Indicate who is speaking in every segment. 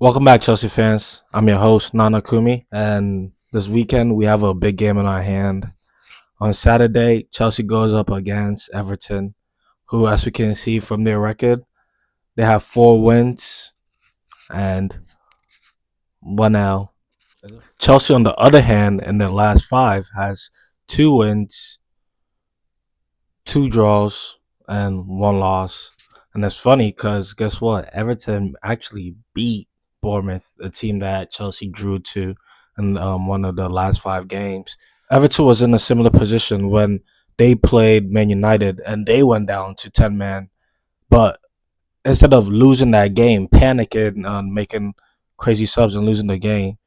Speaker 1: Welcome back, Chelsea fans. I'm your host, Nana Kumi, and this weekend we have a big game in our hand. On Saturday, Chelsea goes up against Everton, who, as we can see from their record, they have 4 wins and 1 L. Chelsea, on the other hand, in their last five, has 2 wins, 2 draws, and 1 loss. And it's funny because guess what? Everton actually beat Bournemouth, a team that Chelsea drew to in one of the last 5 games. Everton was in a similar position when they played Man United and they went down to 10 man. But instead of losing that game, panicking and making crazy subs and losing the game,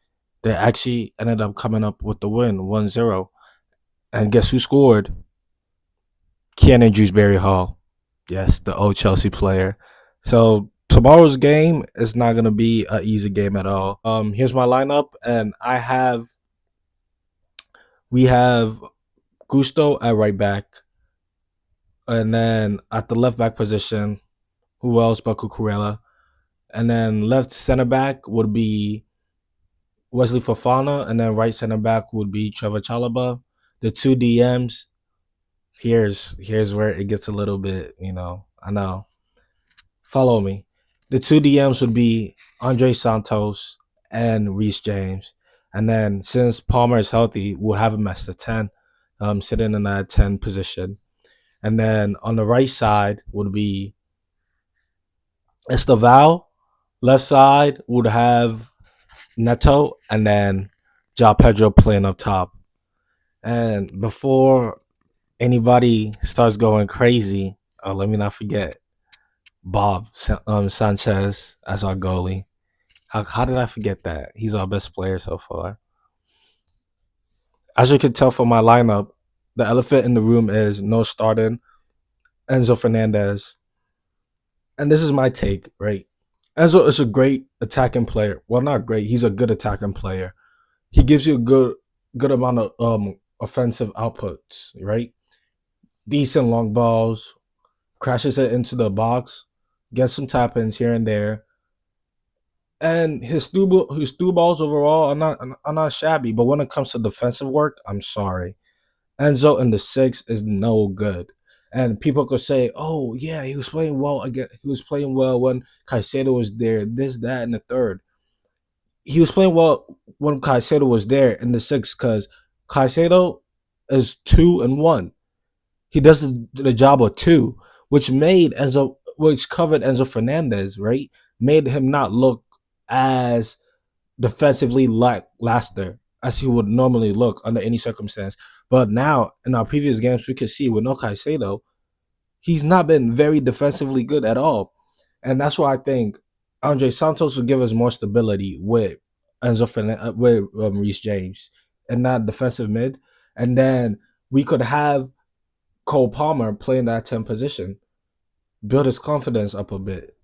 Speaker 1: they actually ended up coming up with the win 1-0. And guess who scored? Keanu Dewsbury Hall. Yes, the old Chelsea player. So tomorrow's game is not gonna be an easy game at all. Here's my lineup, and we have Gusto at right back, and then at the left back position, who else but Cucurella, and then left center back would be Wesley Fofana, and then right center back would be Trevor Chalobah. The two DMs. Here's where it gets a little bit, I know. Follow me. The two DMs would be Andre Santos and Reece James. And then since Palmer is healthy, we'll have him as the 10, sitting in that 10 position. And then on the right side would be Esteval. Left side would have Neto and then Ja Pedro playing up top. And before anybody starts going crazy, let me not forget Bob Sanchez as our goalie. How did I forget that? He's our best player so far. As you can tell from my lineup, the elephant in the room is no starting Enzo Fernandez. And this is my take, right? Enzo is a great attacking player. Well, not great. He's a good attacking player. He gives you a good amount of offensive outputs, right? Decent long balls, crashes it into the box, gets some tap ins here and there. And his through balls overall are not shabby, but when it comes to defensive work, I'm sorry. Enzo in the six is no good. And people could say, "Oh yeah, he was playing well again. He was playing well when Caicedo was there. This, that, and the third. He was playing well when Caicedo was there in the six because Caicedo is 2 and 1. He does the job of two, which covered Enzo Fernandez, right? Made him not look as defensively lackluster as he would normally look under any circumstance. But now in our previous games, we could see with no Caicedo, he's not been very defensively good at all, and that's why I think Andre Santos will give us more stability with with Reece James and that defensive mid, and then we could have Cole Palmer playing that 10 position, build his confidence up a bit.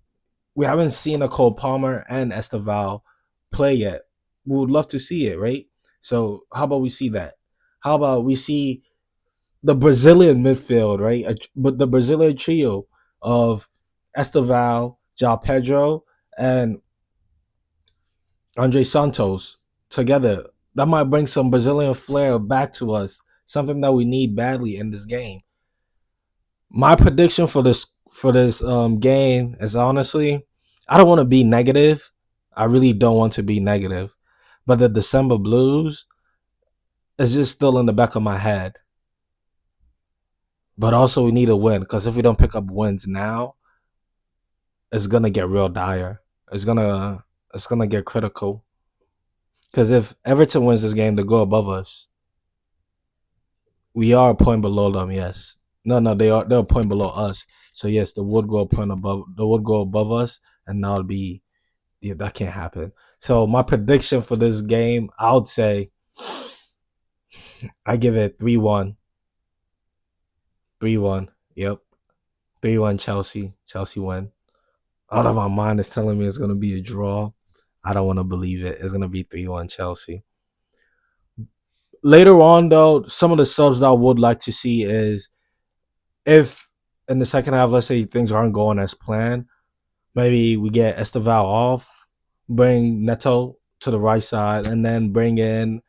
Speaker 1: We haven't seen a Cole Palmer and Esteval play yet. We would love to see it, right? So how about we see that? How about we see the Brazilian midfield, right? But the Brazilian trio of Esteval, João Pedro, and Andre Santos together. That might bring some Brazilian flair back to us, something that we need badly in this game. My prediction for this game is honestly, I don't want to be negative. I really don't want to be negative, but the December Blues is just still in the back of my head. But also, we need a win because if we don't pick up wins now, it's gonna get real dire. It's gonna get critical. Because if Everton wins this game to go above us, we are a point below them. Yes, no, they're a point below us. So yes, the would go a point above. The would go above us, and that would be, yeah, that can't happen. So my prediction for this game, I would say, I give it 3-1. 3-1. Yep, 3-1 Chelsea. Chelsea win. Out of my mind is telling me it's gonna be a draw. I don't want to believe it. It's gonna be 3-1 Chelsea. Later on, though, some of the subs that I would like to see is if in the second half, let's say things aren't going as planned, maybe we get Esteval off. bring Neto to the right side, and then bring in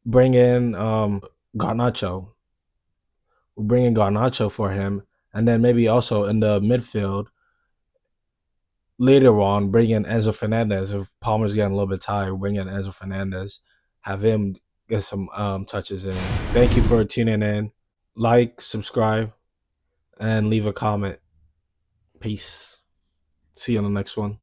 Speaker 1: Garnacho. We'll bring in Garnacho for him, and then maybe also in the midfield later on bring in Enzo Fernandez. If Palmer's getting a little bit tired, bring in Enzo Fernandez, have him get some touches in. Thank you for tuning in. Like, subscribe, and leave a comment. Peace. See you on the next one.